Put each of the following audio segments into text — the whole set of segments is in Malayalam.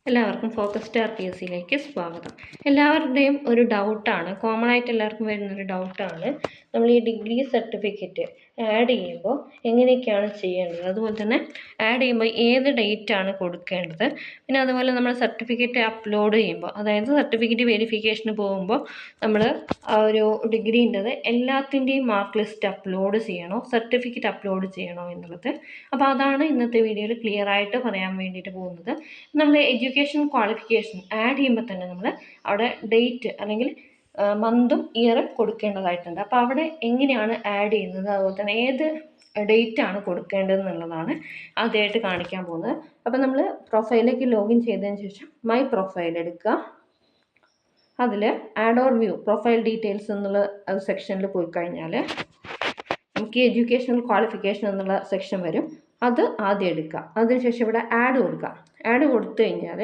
എല്ലാവർക്കും ഫോക്കസ് സ്റ്റാർ PSCയിലേക്ക് സ്വാഗതം. എല്ലാവരുടെയും ഒരു ഡൗട്ടാണ്, കോമൺ ആയിട്ട് എല്ലാവർക്കും വരുന്നൊരു ഡൗട്ടാണ്, നമ്മൾ ഈ ഡിഗ്രി സർട്ടിഫിക്കറ്റ് ആഡ് ചെയ്യുമ്പോൾ എങ്ങനെയൊക്കെയാണ് ചെയ്യേണ്ടത്, അതുപോലെ തന്നെ ആഡ് ചെയ്യുമ്പോൾ ഏത് ഡേറ്റാണ് കൊടുക്കേണ്ടത്, പിന്നെ അതുപോലെ നമ്മൾ സർട്ടിഫിക്കറ്റ് അപ്ലോഡ് ചെയ്യുമ്പോൾ, അതായത് സർട്ടിഫിക്കറ്റ് വെരിഫിക്കേഷന് പോകുമ്പോൾ നമ്മൾ ആ ഒരു ഡിഗ്രീൻ്റെത് എല്ലാത്തിൻ്റെയും മാർക്ക് ലിസ്റ്റ് അപ്ലോഡ് ചെയ്യണോ, സർട്ടിഫിക്കറ്റ് അപ്ലോഡ് ചെയ്യണോ എന്നുള്ളത്. അപ്പോൾ അതാണ് ഇന്നത്തെ വീഡിയോയിൽ ക്ലിയർ ആയിട്ട് പറയാൻ വേണ്ടിയിട്ട് പോകുന്നത്. നമ്മൾ എഡ്യൂക്കേഷൻ ക്വാളിഫിക്കേഷൻ ആഡ് ചെയ്യുമ്പോൾ തന്നെ നമ്മൾ അവിടെ ഡേറ്റ് അല്ലെങ്കിൽ മന്തും ഇയറും കൊടുക്കേണ്ടതായിട്ടുണ്ട്. അപ്പോൾ അവിടെ എങ്ങനെയാണ് ആഡ് ചെയ്യുന്നത്, അതുപോലെ തന്നെ ഏത് ഡേറ്റ് ആണ് കൊടുക്കേണ്ടത് എന്നുള്ളതാണ് ആദ്യമായിട്ട് കാണിക്കാൻ പോകുന്നത്. അപ്പോൾ നമ്മൾ പ്രൊഫൈലിലേക്ക് ലോഗിൻ ചെയ്തതിന് ശേഷം മൈ പ്രൊഫൈൽ എടുക്കുക. അതിൽ add or view profile details എന്നുള്ള സെക്ഷനിൽ പോയി കഴിഞ്ഞാൽ നമുക്ക് എഡ്യൂക്കേഷണൽ ക്വാളിഫിക്കേഷൻ എന്നുള്ള സെക്ഷൻ വരും. അത് ആദ്യം എടുക്കുക. അതിനുശേഷം ഇവിടെ ആഡ് കൊടുക്കുക. ആഡ് കൊടുത്തു കഴിഞ്ഞാൽ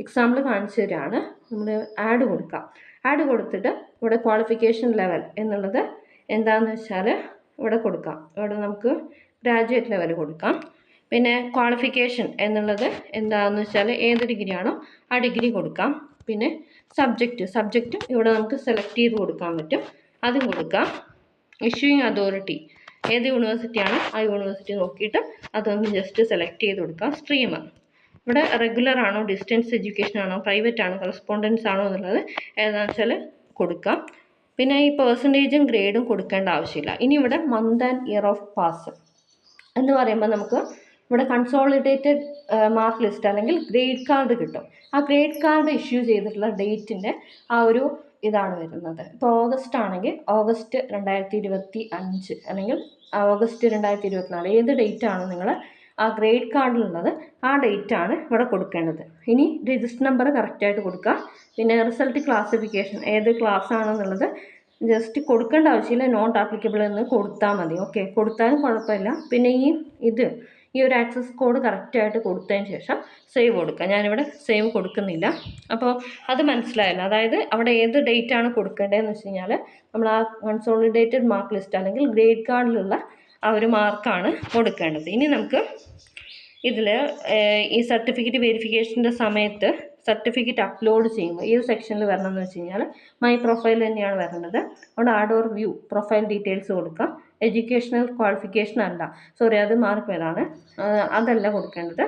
എക്സാമ്പിൾ കാണിച്ചു തരാണ്. നമ്മൾ ആഡ് കൊടുക്കുക. ആഡ് കൊടുത്തിട്ട് ഇവിടെ ക്വാളിഫിക്കേഷൻ ലെവൽ എന്നുള്ളത് എന്താണെന്ന് വെച്ചാൽ ഇവിടെ കൊടുക്കാം. ഇവിടെ നമുക്ക് ഗ്രാജുവേറ്റ് ലെവൽ കൊടുക്കാം. പിന്നെ ക്വാളിഫിക്കേഷൻ എന്നുള്ളത് എന്താണെന്ന് വെച്ചാൽ ഏത് ഡിഗ്രിയാണോ ആ ഡിഗ്രി കൊടുക്കാം. പിന്നെ സബ്ജക്റ്റ് ഇവിടെ നമുക്ക് സെലക്ട് ചെയ്ത് കൊടുക്കാൻ പറ്റും, അതും കൊടുക്കാം. ഇഷ്യൂയിങ് അതോറിറ്റി ഏത് യൂണിവേഴ്സിറ്റിയാണോ ആ യൂണിവേഴ്സിറ്റി നോക്കിയിട്ട് അതൊന്ന് ജസ്റ്റ് സെലക്ട് ചെയ്ത് കൊടുക്കുക. സ്ട്രീം ഇവിടെ റെഗുലർ ആണോ, ഡിസ്റ്റൻസ് എഡ്യൂക്കേഷൻ ആണോ, പ്രൈവറ്റ് ആണോ, കറസ്പോണ്ടൻസ് ആണോ എന്നുള്ളത് ഏതാണെന്ന് വെച്ചാൽ കൊടുക്കാം. പിന്നെ ഈ പെർസെൻറ്റേജും ഗ്രേഡും കൊടുക്കേണ്ട ആവശ്യമില്ല. ഇനി ഇവിടെ month and year of pass എന്ന് പറയുമ്പോൾ നമുക്ക് ഇവിടെ കൺസോളിഡേറ്റഡ് മാർക്ക് ലിസ്റ്റ് അല്ലെങ്കിൽ ഗ്രേഡ് കാർഡ് കിട്ടും. ആ ഗ്രേഡ് കാർഡ് ഇഷ്യൂ ചെയ്തിട്ടുള്ള ഡേറ്റിൻ്റെ ആ ഒരു ഇതാണ് വരുന്നത്. ഇപ്പോൾ ഓഗസ്റ്റ് ആണെങ്കിൽ ഓഗസ്റ്റ് 2025 അല്ലെങ്കിൽ ഓഗസ്റ്റ് 2024 ഏത് ഡേറ്റ് ആണ് നിങ്ങൾ ആ ഗ്രേഡ് കാർഡിലുള്ളത് ആ ഡേറ്റ് ആണ് ഇവിടെ കൊടുക്കേണ്ടത്. ഇനി രജിസ്റ്റർ നമ്പർ കറക്റ്റായിട്ട് കൊടുക്കുക. പിന്നെ റിസൾട്ട് ക്ലാസിഫിക്കേഷൻ ഏത് ക്ലാസ് ആണെന്നുള്ളത് ജസ്റ്റ് കൊടുക്കേണ്ട ആവശ്യമില്ല, നോട്ട് ആപ്ലിക്കബിൾ എന്ന് കൊടുത്താൽ മതി. ഓക്കെ, കൊടുത്താലും കുഴപ്പമില്ല. പിന്നെ ഈ ഒരു ആക്സസ് കോഡ് കറക്റ്റായിട്ട് കൊടുത്തതിന് ശേഷം സേവ് കൊടുക്കുക. ഞാനിവിടെ സേവ് കൊടുക്കുന്നില്ല. അപ്പോൾ അത് മനസ്സിലായല്ലോ. അതായത് അവിടെ ഏത് ഡേറ്റ് ആണ് കൊടുക്കേണ്ടതെന്ന് വെച്ച് കഴിഞ്ഞാൽ നമ്മൾ ആ കൺസോളിഡേറ്റഡ് മാർക്ക് ലിസ്റ്റ് അല്ലെങ്കിൽ ഗ്രേഡ് കാർഡിലുള്ള ആ ഒരു മാർക്കാണ് കൊടുക്കേണ്ടത്. ഇനി നമുക്ക് ഇതിൽ ഈ സർട്ടിഫിക്കറ്റ് വെരിഫിക്കേഷൻ്റെ സമയത്ത് സർട്ടിഫിക്കറ്റ് അപ്ലോഡ് ചെയ്യുമ്പോൾ ഏത് സെക്ഷനിൽ വരണം എന്ന് വെച്ച് കഴിഞ്ഞാൽ മൈ പ്രൊഫൈൽ തന്നെയാണ് വരേണ്ടത്. അവിടെ add or view profile details കൊടുക്കുക. എഡ്യൂക്കേഷണൽ ക്വാളിഫിക്കേഷൻ അല്ല, സോറി അത് മാറിപ്പോയതാണ്, അതല്ല കൊടുക്കേണ്ടത്.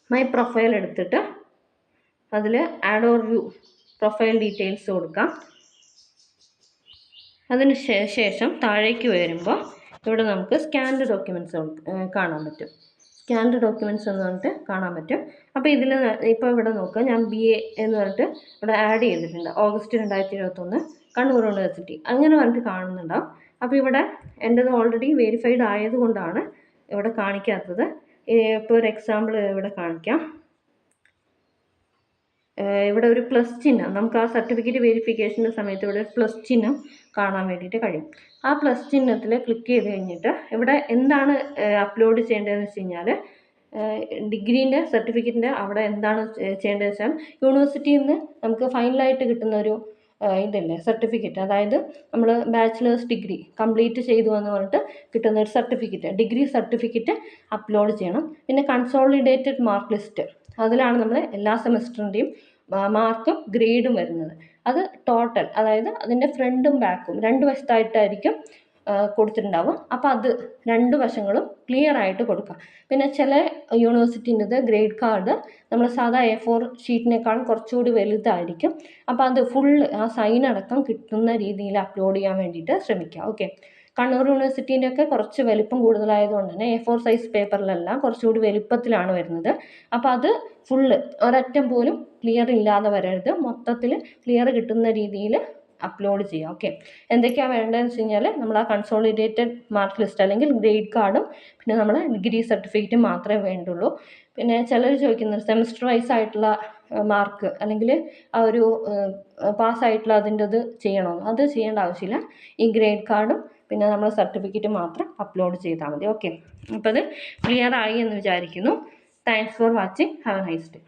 മൈ പ്രൊഫൈൽ എടുത്തിട്ട് അതിൽ add or view profile details കൊടുക്കാം. അതിന് ശേഷം താഴേക്ക് വരുമ്പോൾ ഇവിടെ നമുക്ക് സ്കാൻഡ് ഡോക്യുമെൻറ്റ്സ് കാണാൻ പറ്റും. സ്കാൻഡ് ഡോക്യുമെൻറ്റ്സ് എന്ന് പറഞ്ഞിട്ട് കാണാൻ പറ്റും. അപ്പോൾ ഇതിൽ ഇപ്പോൾ ഇവിടെ നോക്കുക, ഞാൻ BA എന്ന് പറഞ്ഞിട്ട് ഇവിടെ ആഡ് ചെയ്തിട്ടുണ്ട്. ഓഗസ്റ്റ് 2021 കണ്ണൂർ യൂണിവേഴ്സിറ്റി അങ്ങനെ പറഞ്ഞിട്ട് കാണുന്നുണ്ടാവും. അപ്പോൾ ഇവിടെ എൻ്റെത് ഓൾറെഡി വെരിഫൈഡ് ആയതുകൊണ്ടാണ് ഇവിടെ കാണിക്കാത്തത്. ഇപ്പോൾ ഒരു എക്സാമ്പിൾ ഇവിടെ കാണിക്കാം. ഇവിടെ ഒരു പ്ലസ് ചിഹ്നം നമുക്ക് ആ സർട്ടിഫിക്കറ്റ് വെരിഫിക്കേഷൻ്റെ സമയത്ത് ഇവിടെ പ്ലസ് ചിഹ്നം കാണാൻ വേണ്ടിയിട്ട് കഴിയും. ആ പ്ലസ് ചിഹ്നത്തിൽ ക്ലിക്ക് ചെയ്ത് കഴിഞ്ഞിട്ട് ഇവിടെ എന്താണ് അപ്ലോഡ് ചെയ്യേണ്ടതെന്ന് വെച്ച് കഴിഞ്ഞാൽ ഡിഗ്രീൻ്റെ സർട്ടിഫിക്കറ്റിൻ്റെ അവിടെ എന്താണ് ചെയ്യേണ്ടതെന്ന് വെച്ചാൽ യൂണിവേഴ്സിറ്റിയിൽ നിന്ന് നമുക്ക് ഫൈനലായിട്ട് കിട്ടുന്ന ഒരു ഇതല്ലേ സർട്ടിഫിക്കറ്റ്, അതായത് നമ്മൾ ബാച്ചിലേഴ്സ് ഡിഗ്രി കംപ്ലീറ്റ് ചെയ്തു എന്ന് പറഞ്ഞിട്ട് കിട്ടുന്ന ഒരു സർട്ടിഫിക്കറ്റ്, ഡിഗ്രി സർട്ടിഫിക്കറ്റ് അപ്ലോഡ് ചെയ്യണം. പിന്നെ കൺസോളിഡേറ്റഡ് മാർക്ക് ലിസ്റ്റ് അതിലാണ് നമ്മൾ എല്ലാ സെമസ്റ്ററിൻ്റെയും മാർക്കും ഗ്രേഡും വരുന്നത്. അത് ടോട്ടൽ, അതായത് അതിൻ്റെ ഫ്രണ്ടും ബാക്കും രണ്ട് വശത്തായിട്ടായിരിക്കും കൊടുത്തിട്ടുണ്ടാവും. അപ്പോൾ അത് രണ്ട് വശങ്ങളും ക്ലിയർ ആയിട്ട് കൊടുക്കുക. പിന്നെ ചില യൂണിവേഴ്സിറ്റീൻ്റെത് ഗ്രേഡ് കാർഡ് നമ്മൾ സാധാ A4 ഷീറ്റിനേക്കാളും കുറച്ചുകൂടി വലുതായിരിക്കും. അപ്പോൾ അത് ഫുള്ള് ആ സൈൻ അടക്കം കിട്ടുന്ന രീതിയിൽ അപ്ലോഡ് ചെയ്യാൻ വേണ്ടിയിട്ട് ശ്രമിക്കുക. ഓക്കെ, കണ്ണൂർ യൂണിവേഴ്സിറ്റീൻ്റെ ഒക്കെ കുറച്ച് വലിപ്പം കൂടുതലായതുകൊണ്ട് തന്നെ A4 സൈസ് പേപ്പറിലെല്ലാം കുറച്ചുകൂടി വലിപ്പത്തിലാണ് വരുന്നത്. അപ്പോൾ അത് ഫുള്ള് ഒരറ്റം പോലും ക്ലിയർ ഇല്ലാതെ വരരുത്, മൊത്തത്തിൽ ക്ലിയർ കിട്ടുന്ന രീതിയിൽ അപ്ലോഡ് ചെയ്യുക. ഓക്കെ, എന്തൊക്കെയാണ് വേണ്ടതെന്ന് വെച്ച് കഴിഞ്ഞാൽ നമ്മൾ ആ കൺസോളിഡേറ്റഡ് മാർക്ക് ലിസ്റ്റ് അല്ലെങ്കിൽ ഗ്രേഡ് കാർഡും പിന്നെ നമ്മൾ ഡിഗ്രി സർട്ടിഫിക്കറ്റും മാത്രമേ വേണ്ടുള്ളൂ. പിന്നെ ചിലർ ചോദിക്കുന്നത് സെമസ്റ്റർ വൈസ് ആയിട്ടുള്ള മാർക്ക് അല്ലെങ്കിൽ ആ ഒരു പാസ്സായിട്ടുള്ള അതിൻ്റെ ഇത് ചെയ്യണമെന്ന്. അത് ചെയ്യേണ്ട ആവശ്യമില്ല. ഈ ഗ്രേഡ് കാർഡും പിന്നെ നമ്മൾ സർട്ടിഫിക്കറ്റ് മാത്രം അപ്ലോഡ് ചെയ്താൽ മതി. ഓക്കെ, അപ്പോൾ അത് ക്ലിയർ ആയി എന്ന് വിചാരിക്കുന്നു. Thanks for watching. Have A nice day.